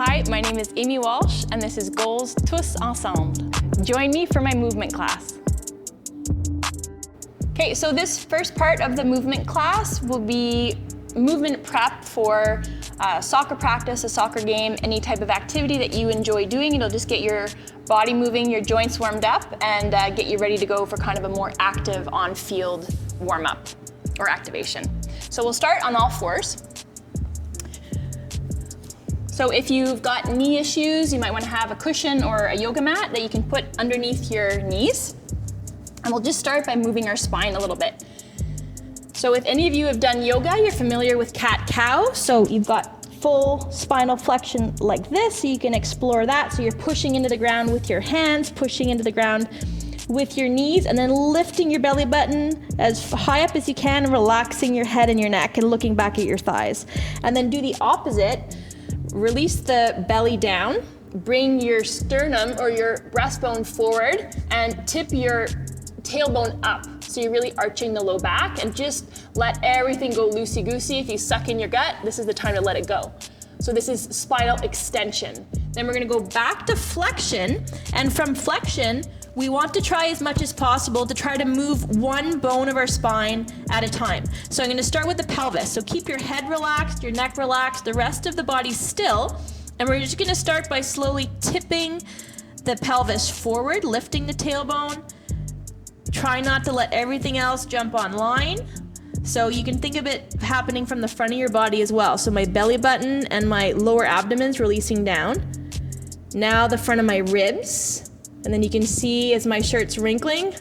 Hi, my name is Amy Walsh, and this is Goals tous ensemble. Join me for my movement class. Okay, so this first part of the movement class will be movement prep for soccer practice, a soccer game, any type of activity that you enjoy doing. It'll just get your body moving, your joints warmed up, and get you ready to go for kind of a more active on-field warm-up or activation. So we'll start on all fours. So if you've got knee issues, you might want to have a cushion or a yoga mat that you can put underneath your knees. And we'll just start by moving our spine a little bit. So if any of you have done yoga, you're familiar with cat-cow. So you've got full spinal flexion like this, so you can explore that. So you're pushing into the ground with your hands, pushing into the ground with your knees, and then lifting your belly button as high up as you can, relaxing your head and your neck and looking back at your thighs. And then do the opposite. Release the belly down, bring your sternum or your breastbone forward, and tip your tailbone up. So you're really arching the low back, and just let everything go loosey-goosey. If you suck in your gut, this is the time to let it go. So this is spinal extension. Then we're gonna go back to flexion, and from flexion, we want to try as much as possible to try to move one bone of our spine at a time. So I'm going to start with the pelvis. So keep your head relaxed, your neck relaxed, the rest of the body still. And we're just going to start by slowly tipping the pelvis forward, lifting the tailbone. Try not to let everything else jump online. So you can think of it happening from the front of your body as well. So my belly button and my lower abdomen's releasing down. Now the front of my ribs. And then you can see as my shirt's wrinkling,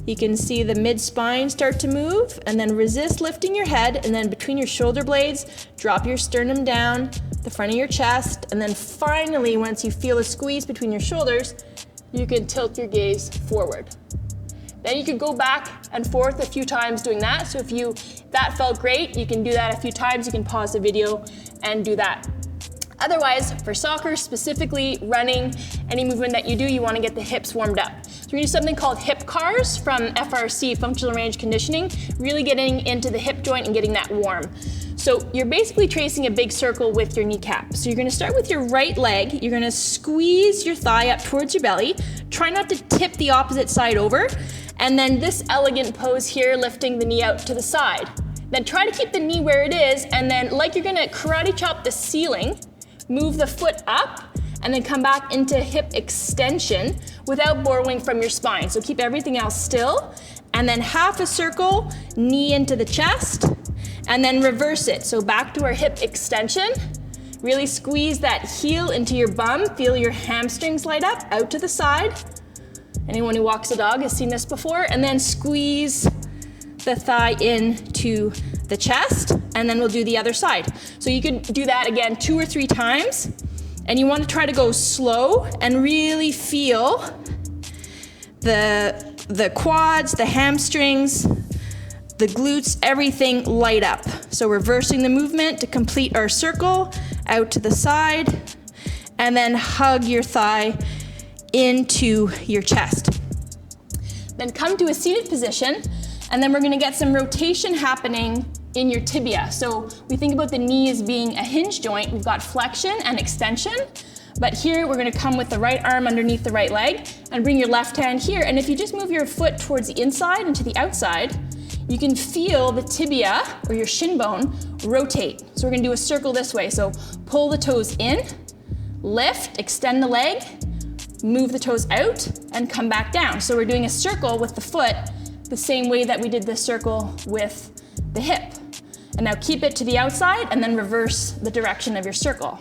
you can see the mid-spine start to move, and then resist lifting your head, and then between your shoulder blades, drop your sternum down, the front of your chest, and then finally, once you feel a squeeze between your shoulders, you can tilt your gaze forward. Then you can go back and forth a few times doing that. So if that felt great, you can do that a few times. You can pause the video and do that. Otherwise, for soccer, specifically running, any movement that you do, you want to get the hips warmed up. So we're going to do something called hip cars from FRC, Functional Range Conditioning, really getting into the hip joint and getting that warm. So you're basically tracing a big circle with your kneecap. So you're going to start with your right leg. You're going to squeeze your thigh up towards your belly. Try not to tip the opposite side over. And then this elegant pose here, lifting the knee out to the side. Then try to keep the knee where it is, and then like you're going to karate chop the ceiling, move the foot up, and then come back into hip extension without borrowing from your spine. So keep everything else still, and then half a circle, knee into the chest, and then reverse it. So back to our hip extension. Really squeeze that heel into your bum. Feel your hamstrings light up, out to the side. Anyone who walks a dog has seen this before. And then squeeze the thigh into the chest, and then we'll do the other side. So you can do that again 2 or 3 times, and you want to try to go slow and really feel the quads, the hamstrings, the glutes, everything light up. So reversing the movement to complete our circle, out to the side, and then hug your thigh into your chest. Then come to a seated position, and then we're gonna get some rotation happening in your tibia. So we think about the knee as being a hinge joint. We've got flexion and extension, but here we're gonna come with the right arm underneath the right leg and bring your left hand here. And if you just move your foot towards the inside and to the outside, you can feel the tibia or your shin bone rotate. So we're gonna do a circle this way. So pull the toes in, lift, extend the leg, move the toes out, and come back down. So we're doing a circle with the foot the same way that we did the circle with the hip. And now keep it to the outside and then reverse the direction of your circle.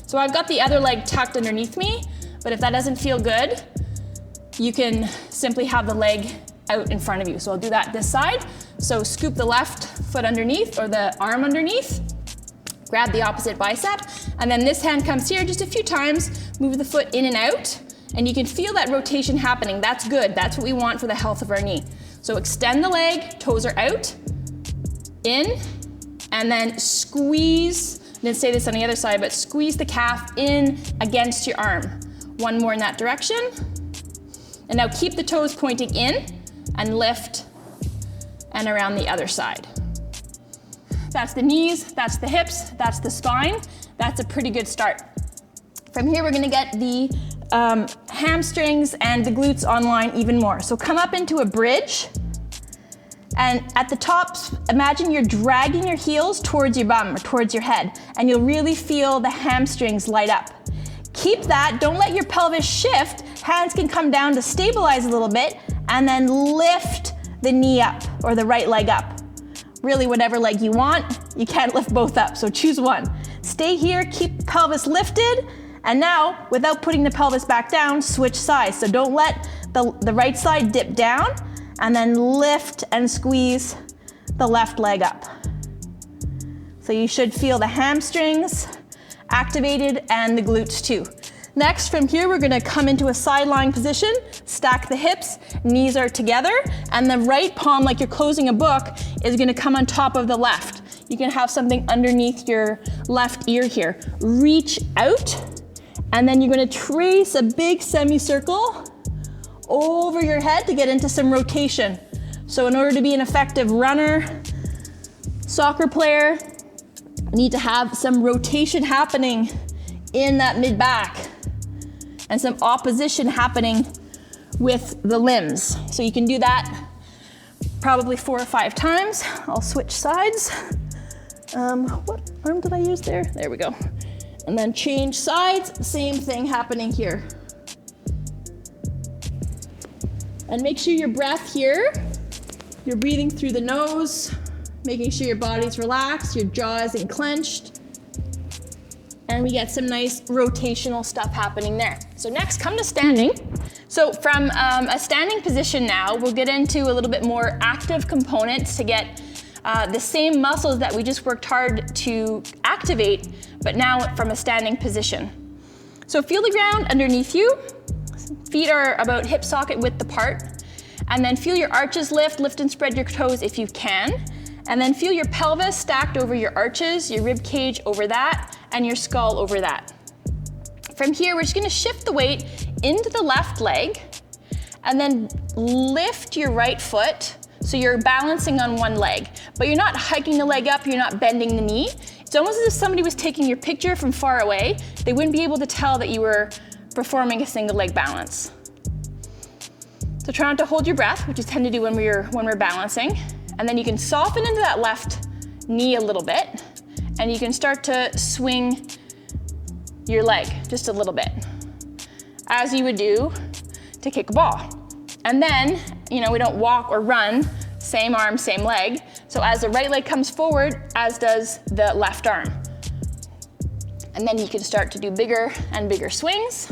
So I've got the other leg tucked underneath me, but if that doesn't feel good, you can simply have the leg out in front of you. So I'll do that this side. So scoop the left foot underneath or the arm underneath, grab the opposite bicep, and then this hand comes here just a few times, move the foot in and out, and you can feel that rotation happening. That's good. That's what we want for the health of our knee. So extend the leg, toes are out, in, and then squeeze. I didn't say this on the other side, but squeeze the calf in against your arm. One more in that direction. And now keep the toes pointing in and lift and around the other side. That's the knees, that's the hips, that's the spine. That's a pretty good start. From here, we're gonna get the hamstrings and the glutes online even more. So come up into a bridge, and at the top, imagine you're dragging your heels towards your bum or towards your head, and you'll really feel the hamstrings light up. Keep that, don't let your pelvis shift. Hands can come down to stabilize a little bit, and then lift the knee up or the right leg up. Really, whatever leg you want, you can't lift both up, so choose one. Stay here, keep the pelvis lifted, and now, without putting the pelvis back down, switch sides. So don't let the right side dip down, and then lift and squeeze the left leg up. So you should feel the hamstrings activated and the glutes too. Next, from here, we're gonna come into a side lying position, stack the hips, knees are together, and the right palm, like you're closing a book, is gonna come on top of the left. You can have something underneath your left ear here. Reach out, and then you're gonna trace a big semicircle over your head to get into some rotation. So in order to be an effective runner, soccer player, you need to have some rotation happening in that mid-back and some opposition happening with the limbs. So you can do that probably 4 or 5 times. I'll switch sides. What arm did I use there? There we go. And then change sides, same thing happening here. And make sure your breath here, you're breathing through the nose, making sure your body's relaxed, your jaw isn't clenched. And we get some nice rotational stuff happening there. So next, come to standing. So from a standing position now, we'll get into a little bit more active components to get the same muscles that we just worked hard to activate, but now from a standing position. So feel the ground underneath you. Feet are about hip socket width apart. And then feel your arches lift and spread your toes if you can. And then feel your pelvis stacked over your arches, your rib cage over that, and your skull over that. From here, we're just gonna shift the weight into the left leg, and then lift your right foot. So you're balancing on one leg, but you're not hiking the leg up, you're not bending the knee. It's almost as if somebody was taking your picture from far away. They wouldn't be able to tell that you were performing a single leg balance. So try not to hold your breath, which you tend to do when we're balancing. And then you can soften into that left knee a little bit, and you can start to swing your leg just a little bit, as you would do to kick a ball. And then, we don't walk or run, same arm, same leg. So as the right leg comes forward, as does the left arm. And then you can start to do bigger and bigger swings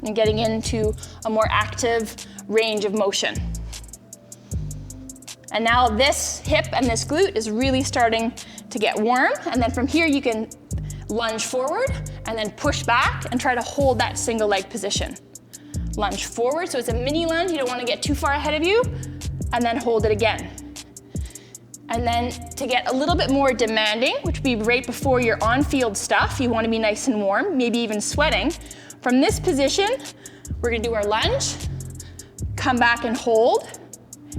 and getting into a more active range of motion. And now this hip and this glute is really starting to get warm. And then from here, you can lunge forward and then push back and try to hold that single leg position. Lunge forward, so it's a mini lunge. You don't want to get too far ahead of you, and then hold it again. And then to get a little bit more demanding, which would be right before your on-field stuff, you want to be nice and warm, maybe even sweating. From this position, we're going to do our lunge, come back and hold,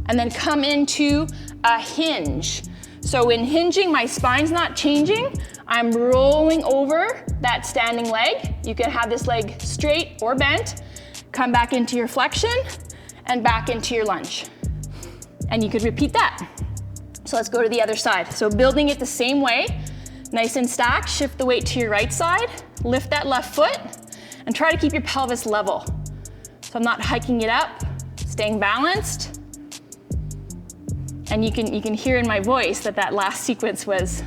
and then come into a hinge. So in hinging, my spine's not changing. I'm rolling over that standing leg. You can have this leg straight or bent. Come back into your flexion and back into your lunge. And you could repeat that. So let's go to the other side. So building it the same way, nice and stacked, shift the weight to your right side, lift that left foot, and try to keep your pelvis level. So I'm not hiking it up, staying balanced. And you can hear in my voice that last sequence was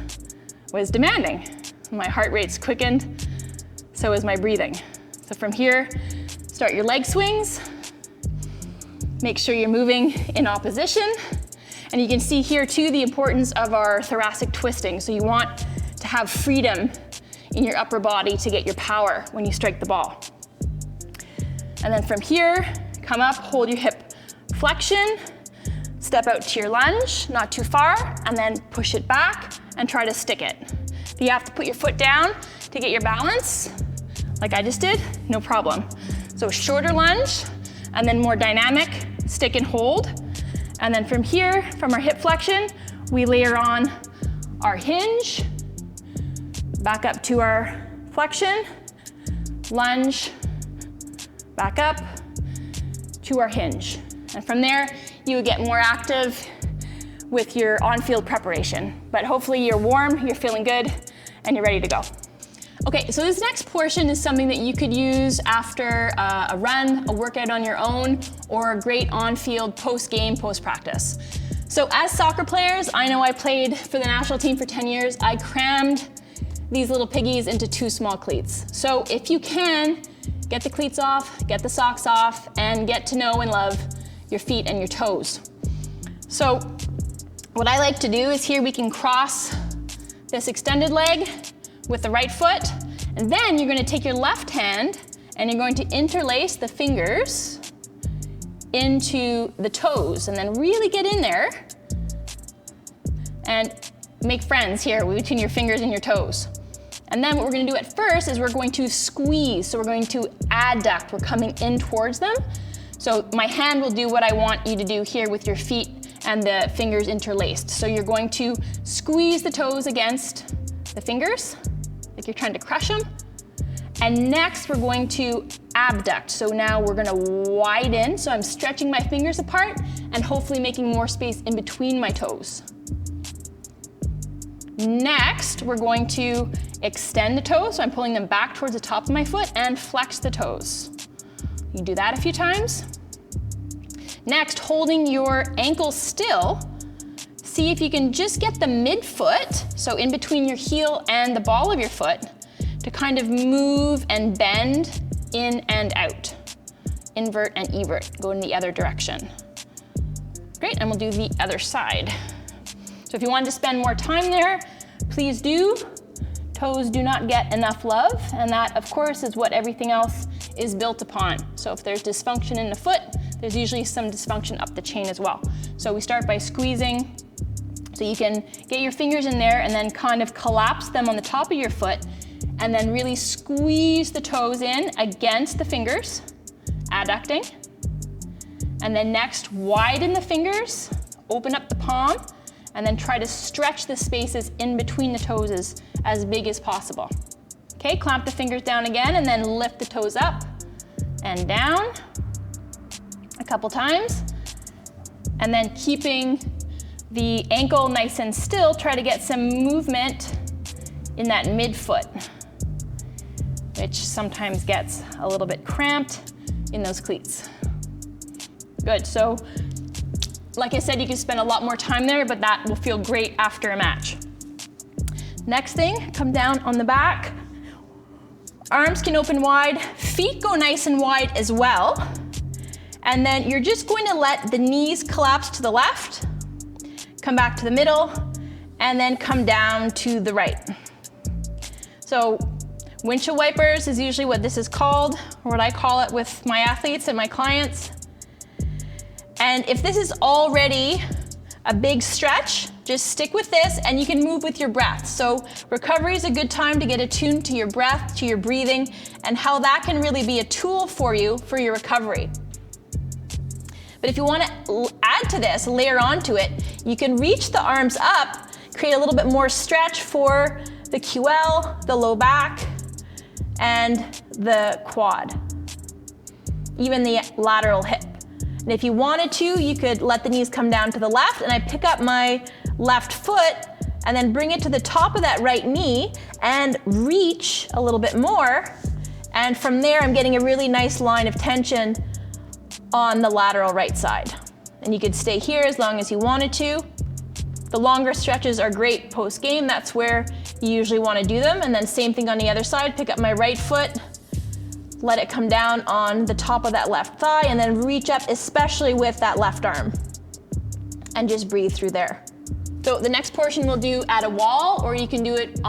demanding. My heart rate's quickened, so is my breathing. So from here, start your leg swings. Make sure you're moving in opposition. And you can see here too the importance of our thoracic twisting. So you want to have freedom in your upper body to get your power when you strike the ball. And then from here, come up, hold your hip flexion, step out to your lunge, not too far, and then push it back and try to stick it. If you have to put your foot down to get your balance, like I just did, no problem. So shorter lunge, and then more dynamic, stick and hold. And then from here, from our hip flexion, we layer on our hinge, back up to our flexion, lunge, back up to our hinge. And from there, you would get more active with your on-field preparation. But hopefully you're warm, you're feeling good, and you're ready to go. Okay, so this next portion is something that you could use after a run, a workout on your own, or a great on-field post-game, post-practice. So as soccer players, I know I played for the national team for 10 years, I crammed these little piggies into 2 small cleats. So if you can, get the cleats off, get the socks off, and get to know and love your feet and your toes. So what I like to do is here we can cross this extended leg with the right foot, and then you're going to take your left hand and you're going to interlace the fingers into the toes and then really get in there and make friends here between your fingers and your toes. And then what we're going to do at first is we're going to squeeze. So we're going to adduct. We're coming in towards them. So my hand will do what I want you to do here with your feet and the fingers interlaced. So you're going to squeeze the toes against the fingers, like you're trying to crush them. And next we're going to abduct. So now we're gonna widen. So I'm stretching my fingers apart and hopefully making more space in between my toes. Next, we're going to extend the toes. So I'm pulling them back towards the top of my foot and flex the toes. You do that a few times. Next, holding your ankle still, see if you can just get the midfoot, so in between your heel and the ball of your foot, to kind of move and bend in and out. Invert and evert, go in the other direction. Great, and we'll do the other side. So if you wanted to spend more time there, please do. Toes do not get enough love, and that, of course, is what everything else is built upon. So if there's dysfunction in the foot, there's usually some dysfunction up the chain as well. So we start by squeezing. So you can get your fingers in there and then kind of collapse them on the top of your foot and then really squeeze the toes in against the fingers, adducting. And then next, widen the fingers, open up the palm, and then try to stretch the spaces in between the toes as big as possible. Okay, clamp the fingers down again and then lift the toes up and down a couple times. And then keeping the ankle nice and still, try to get some movement in that midfoot, which sometimes gets a little bit cramped in those cleats. Good, so like I said, you can spend a lot more time there, but that will feel great after a match. Next thing, come down on the back. Arms can open wide, feet go nice and wide as well. And then you're just going to let the knees collapse to the left, come back to the middle, and then come down to the right. So windshield wipers is usually what this is called, or what I call it with my athletes and my clients. And if this is already a big stretch, just stick with this and you can move with your breath. So recovery is a good time to get attuned to your breath, to your breathing, and how that can really be a tool for you for your recovery. But if you want to add to this, layer onto it, you can reach the arms up, create a little bit more stretch for the QL, the low back, and the quad, even the lateral hip. And if you wanted to, you could let the knees come down to the left, and I pick up my left foot and then bring it to the top of that right knee and reach a little bit more. And from there, I'm getting a really nice line of tension on the lateral right side. And you could stay here as long as you wanted to. The longer stretches are great post-game. That's where you usually want to do them. And then same thing on the other side, pick up my right foot, let it come down on the top of that left thigh, and then reach up, especially with that left arm. And just breathe through there. So the next portion we'll do at a wall, or you can do it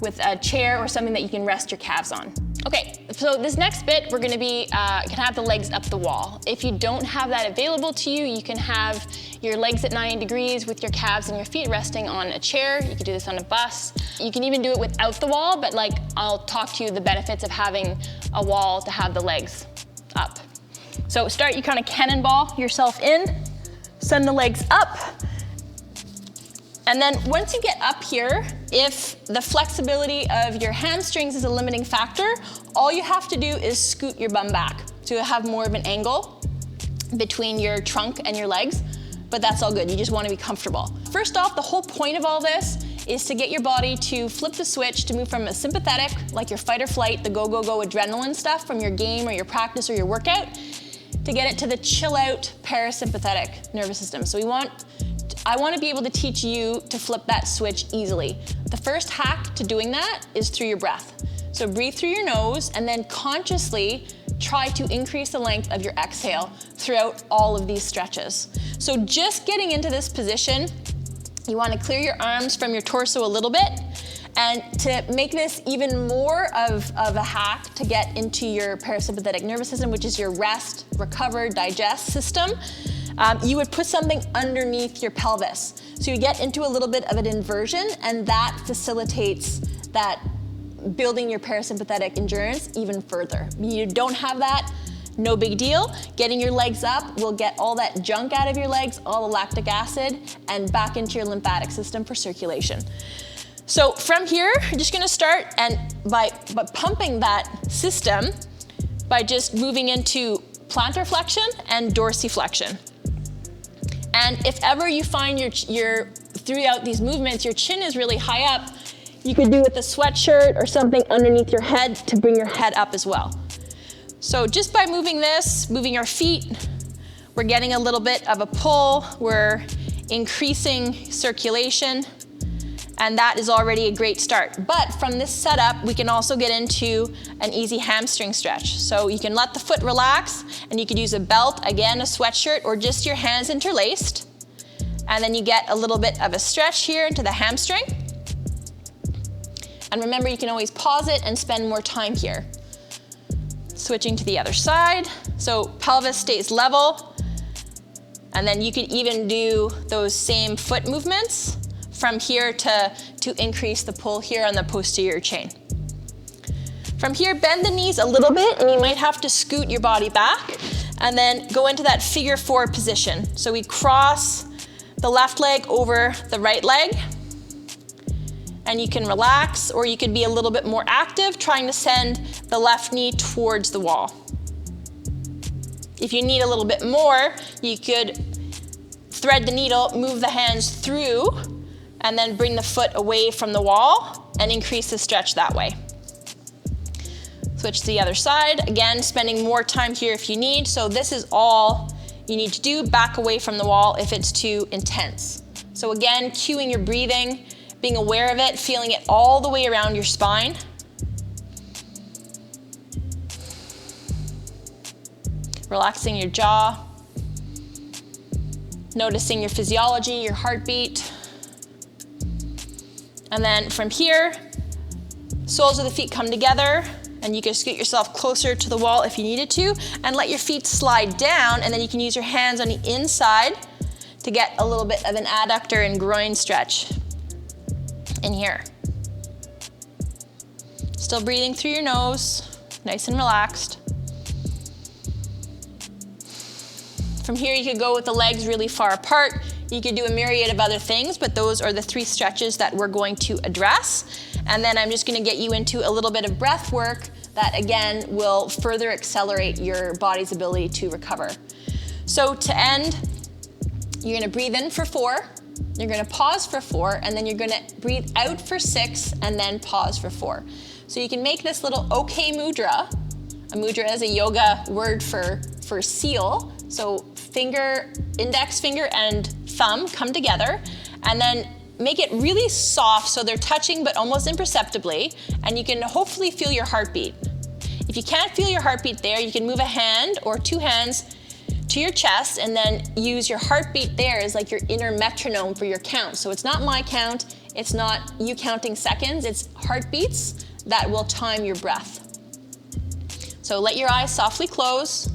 with a chair or something that you can rest your calves on. Okay, so this next bit, we're gonna can have the legs up the wall. If you don't have that available to you, you can have your legs at 90 degrees with your calves and your feet resting on a chair. You can do this on a bus. You can even do it without the wall, but I'll talk to you the benefits of having a wall to have the legs up. So you kind of cannonball yourself in, send the legs up, And then once you get up here, if the flexibility of your hamstrings is a limiting factor, all you have to do is scoot your bum back to have more of an angle between your trunk and your legs, but that's all good. You just want to be comfortable. First off, the whole point of all this is to get your body to flip the switch to move from a sympathetic, like your fight or flight, the go, go, go adrenaline stuff from your game or your practice or your workout, to get it to the chill out parasympathetic nervous system. So I want to be able to teach you to flip that switch easily. The first hack to doing that is through your breath. So breathe through your nose and then consciously try to increase the length of your exhale throughout all of these stretches. So just getting into this position, you want to clear your arms from your torso a little bit, and to make this even more of a hack to get into your parasympathetic nervous system, which is your rest, recover, digest system, you would put something underneath your pelvis. So you get into a little bit of an inversion, and that facilitates that building your parasympathetic endurance even further. You don't have that, no big deal. Getting your legs up will get all that junk out of your legs, all the lactic acid, and back into your lymphatic system for circulation. So from here, you're just gonna start and by pumping that system by just moving into plantar flexion and dorsiflexion. And if ever you find your throughout these movements, your chin is really high up, you could do with a sweatshirt or something underneath your head to bring your head up as well. So just by moving this, moving our feet, we're getting a little bit of a pull, we're increasing circulation, and that is already a great start. But from this setup, we can also get into an easy hamstring stretch. So you can let the foot relax, and you could use a belt, again, a sweatshirt, or just your hands interlaced. And then you get a little bit of a stretch here into the hamstring. And remember, you can always pause it and spend more time here. Switching to the other side. So pelvis stays level. And then you could even do those same foot movements from here to increase the pull here on the posterior chain. From here, bend the knees a little bit, and you might have to scoot your body back, and then go into that figure 4 position. So we cross the left leg over the right leg, and you can relax, or you could be a little bit more active, trying to send the left knee towards the wall. If you need a little bit more, you could thread the needle, move the hands through, and then bring the foot away from the wall and increase the stretch that way. Switch to the other side. Again, spending more time here if you need. So this is all you need to do. Back away from the wall if it's too intense. So again, cueing your breathing, being aware of it, feeling it all the way around your spine. Relaxing your jaw. Noticing your physiology, your heartbeat. And then from here, soles of the feet come together, and you can scoot yourself closer to the wall if you needed to, and let your feet slide down, and then you can use your hands on the inside to get a little bit of an adductor and groin stretch in here. Still breathing through your nose, nice and relaxed. From here, you could go with the legs really far apart. You could do a myriad of other things, but those are the 3 stretches that we're going to address. And then I'm just gonna get you into a little bit of breath work that, again, will further accelerate your body's ability to recover. So to end, you're gonna breathe in for 4, you're gonna pause for 4, and then you're gonna breathe out for 6, and then pause for 4. So you can make this little okay mudra. A mudra is a yoga word for seal. So index finger and thumb come together, and then make it really soft so they're touching but almost imperceptibly, and you can hopefully feel your heartbeat. If you can't feel your heartbeat there, you can move a hand or 2 hands to your chest and then use your heartbeat there as like your inner metronome for your count. So it's not my count, it's not you counting seconds, it's heartbeats that will time your breath. So let your eyes softly close.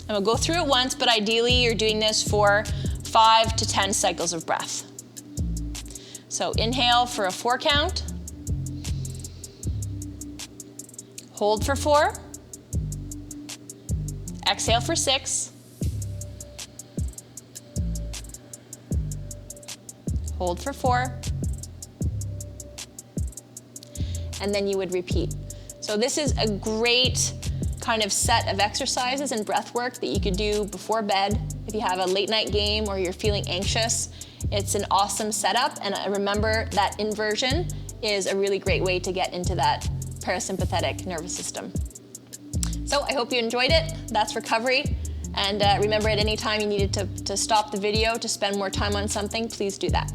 And we'll go through it once, but ideally you're doing this for 5 to 10 cycles of breath. So inhale for a 4 count. Hold for 4. Exhale for 6. hold for 4, and then you would repeat. So this is a great kind of set of exercises and breath work that you could do before bed. If you have a late night game or you're feeling anxious, it's an awesome setup. And remember that inversion is a really great way to get into that parasympathetic nervous system. So I hope you enjoyed it. That's recovery. And remember, at any time you needed to stop the video to spend more time on something, please do that.